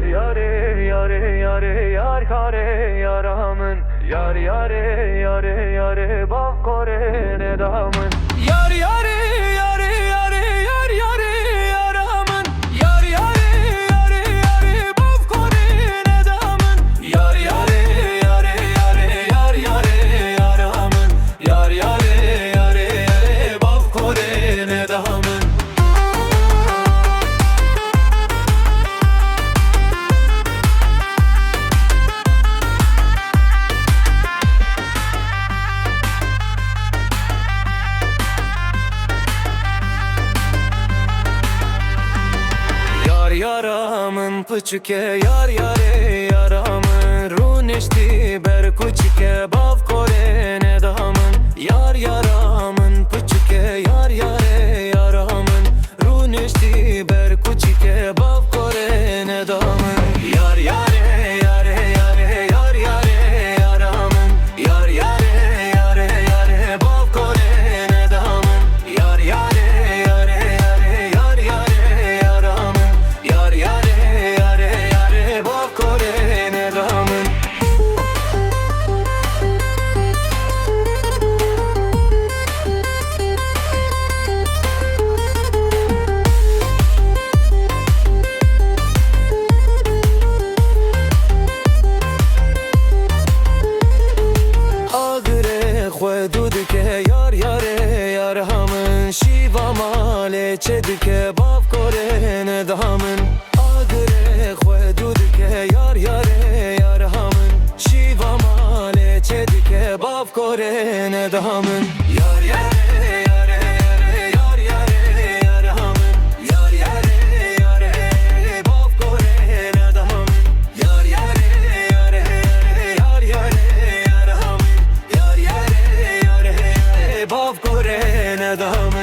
Yar yare yare yare yar kare yaramın. Yar yare yare yare bak kore ne damın. Yar yare yare yare yar yare yaramın. Yar yare yare yare bak kore ne damın. Yar yare yare yare yar yare yaramın. Yar yare yare yare bak kore ne damın. Yaramın pıçıke yar yare yaramın runeşti ber kuçike bav kore ne damın. Yar yaramın pıçıke yar yare yaramın runeşti ber kuçike bav kore ne damın. Yar yare yare yare yar yare yaramın. Yar yare yare yare bav kore ne damın. Yar yare yare yare yar yare yaramın. Yar yare yare yare bak kore ne damın. Agre khvedudke yar yare yarhamın. Şiva male çedike bav kore ne damın. Agre khvedudke yar yare yarhamın. Şiva male çedike bav kore ne damın. Yar yare yare yare yar yare yarhamın. Yar yare yare bav kore ne damın. Yar yare yare yare yar yare yarhamın. Yar yare yare bav kore ne damın.